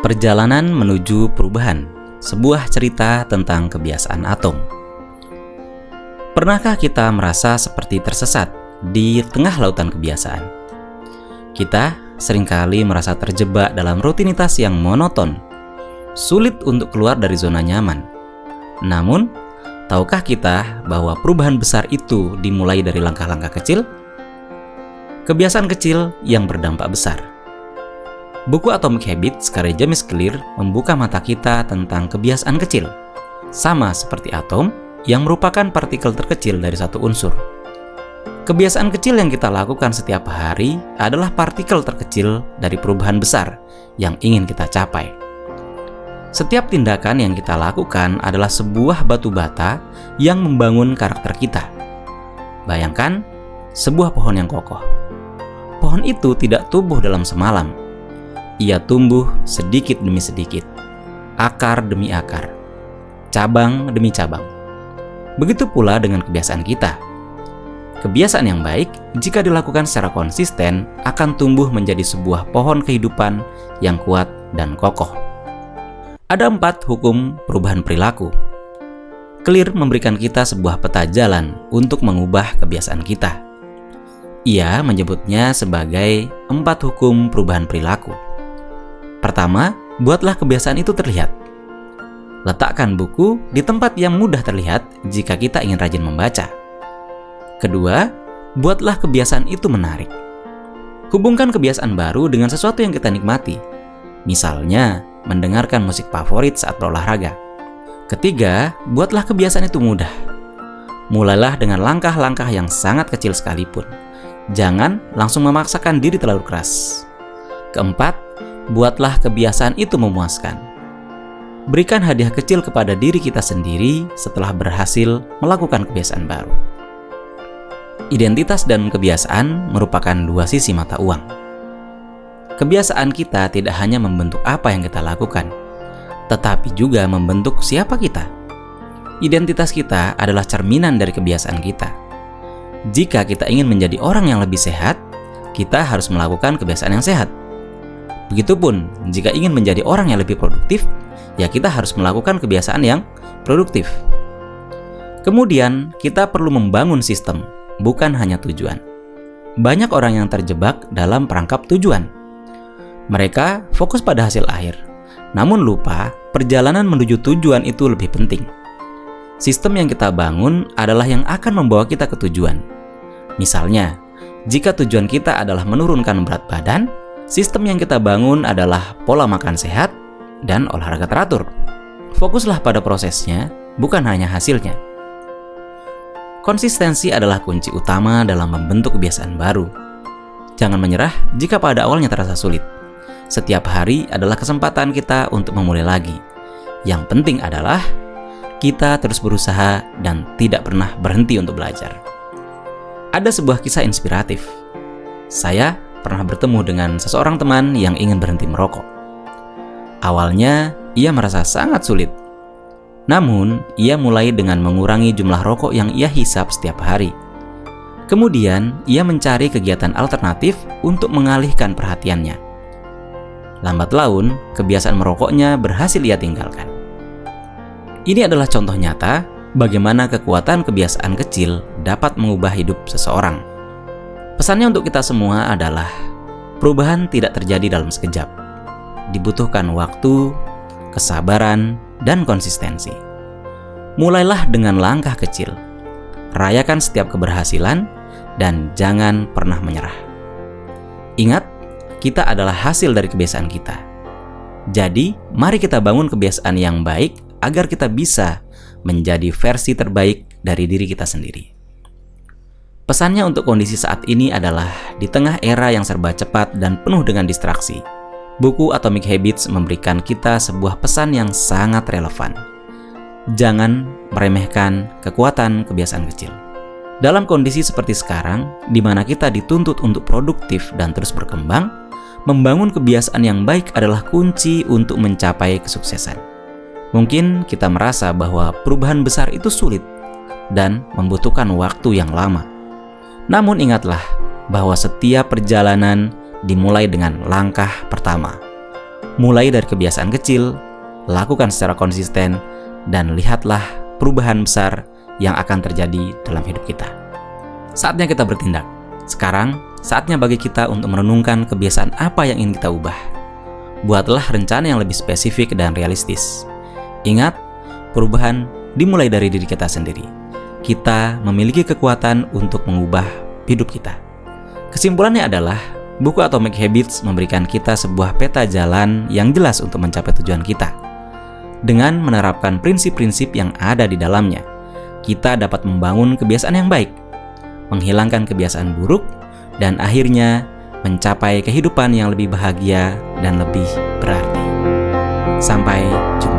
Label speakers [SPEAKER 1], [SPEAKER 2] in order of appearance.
[SPEAKER 1] Perjalanan menuju perubahan, sebuah cerita tentang kebiasaan atom. Pernahkah kita merasa seperti tersesat di tengah lautan kebiasaan? Kita seringkali merasa terjebak dalam rutinitas yang monoton, sulit untuk keluar dari zona nyaman. Namun, tahukah kita bahwa perubahan besar itu dimulai dari langkah-langkah kecil? Kebiasaan kecil yang berdampak besar. Buku Atomic Habits karya James Clear membuka mata kita tentang kebiasaan kecil, sama seperti atom yang merupakan partikel terkecil dari satu unsur. Kebiasaan kecil yang kita lakukan setiap hari adalah partikel terkecil dari perubahan besar yang ingin kita capai. Setiap tindakan yang kita lakukan adalah sebuah batu bata yang membangun karakter kita. Bayangkan sebuah pohon yang kokoh. Pohon itu tidak tumbuh dalam semalam. Ia tumbuh sedikit demi sedikit, akar demi akar, cabang demi cabang. Begitu pula dengan kebiasaan kita. Kebiasaan yang baik, jika dilakukan secara konsisten, akan tumbuh menjadi sebuah pohon kehidupan yang kuat dan kokoh. Ada 4 hukum perubahan perilaku. Clear memberikan kita sebuah peta jalan untuk mengubah kebiasaan kita. Ia menyebutnya sebagai 4 hukum perubahan perilaku. Pertama, buatlah kebiasaan itu terlihat. Letakkan buku di tempat yang mudah terlihat jika kita ingin rajin membaca. Kedua, buatlah kebiasaan itu menarik. Hubungkan kebiasaan baru dengan sesuatu yang kita nikmati. Misalnya, mendengarkan musik favorit saat berolahraga. Ketiga, buatlah kebiasaan itu mudah. Mulailah dengan langkah-langkah yang sangat kecil sekalipun. Jangan langsung memaksakan diri terlalu keras. Keempat, buatlah kebiasaan itu memuaskan. Berikan hadiah kecil kepada diri kita sendiri setelah berhasil melakukan kebiasaan baru. Identitas dan kebiasaan merupakan 2 sisi mata uang. Kebiasaan kita tidak hanya membentuk apa yang kita lakukan, tetapi juga membentuk siapa kita. Identitas kita adalah cerminan dari kebiasaan kita. Jika kita ingin menjadi orang yang lebih sehat, kita harus melakukan kebiasaan yang sehat. Begitupun, jika ingin menjadi orang yang lebih produktif, ya kita harus melakukan kebiasaan yang produktif. Kemudian, kita perlu membangun sistem, bukan hanya tujuan. Banyak orang yang terjebak dalam perangkap tujuan. Mereka fokus pada hasil akhir, namun lupa perjalanan menuju tujuan itu lebih penting. Sistem yang kita bangun adalah yang akan membawa kita ke tujuan. Misalnya, jika tujuan kita adalah menurunkan berat badan, sistem yang kita bangun adalah pola makan sehat dan olahraga teratur. Fokuslah pada prosesnya, bukan hanya hasilnya. Konsistensi adalah kunci utama dalam membentuk kebiasaan baru. Jangan menyerah jika pada awalnya terasa sulit. Setiap hari adalah kesempatan kita untuk memulai lagi. Yang penting adalah kita terus berusaha dan tidak pernah berhenti untuk belajar. Ada sebuah kisah inspiratif. Saya pernah bertemu dengan seseorang teman yang ingin berhenti merokok. Awalnya, ia merasa sangat sulit. Namun, ia mulai dengan mengurangi jumlah rokok yang ia hisap setiap hari. Kemudian, ia mencari kegiatan alternatif untuk mengalihkan perhatiannya. Lambat laun, kebiasaan merokoknya berhasil ia tinggalkan. Ini adalah contoh nyata bagaimana kekuatan kebiasaan kecil dapat mengubah hidup seseorang. Pesannya untuk kita semua adalah perubahan tidak terjadi dalam sekejap. Dibutuhkan waktu, kesabaran, dan konsistensi. Mulailah dengan langkah kecil. Rayakan setiap keberhasilan dan jangan pernah menyerah. Ingat, kita adalah hasil dari kebiasaan kita. Jadi, mari kita bangun kebiasaan yang baik agar kita bisa menjadi versi terbaik dari diri kita sendiri. Pesannya untuk kondisi saat ini adalah di tengah era yang serba cepat dan penuh dengan distraksi. Buku Atomic Habits memberikan kita sebuah pesan yang sangat relevan. Jangan meremehkan kekuatan kebiasaan kecil. Dalam kondisi seperti sekarang, di mana kita dituntut untuk produktif dan terus berkembang, membangun kebiasaan yang baik adalah kunci untuk mencapai kesuksesan. Mungkin kita merasa bahwa perubahan besar itu sulit dan membutuhkan waktu yang lama. Namun ingatlah bahwa setiap perjalanan dimulai dengan langkah pertama. Mulai dari kebiasaan kecil, lakukan secara konsisten, dan lihatlah perubahan besar yang akan terjadi dalam hidup kita. Saatnya kita bertindak. Sekarang, saatnya bagi kita untuk merenungkan kebiasaan apa yang ingin kita ubah. Buatlah rencana yang lebih spesifik dan realistis. Ingat, perubahan dimulai dari diri kita sendiri. Kita memiliki kekuatan untuk mengubah hidup kita. Kesimpulannya adalah, buku Atomic Habits memberikan kita sebuah peta jalan yang jelas untuk mencapai tujuan kita. Dengan menerapkan prinsip-prinsip yang ada di dalamnya, kita dapat membangun kebiasaan yang baik, menghilangkan kebiasaan buruk, dan akhirnya mencapai kehidupan yang lebih bahagia dan lebih berarti. Sampai jumpa.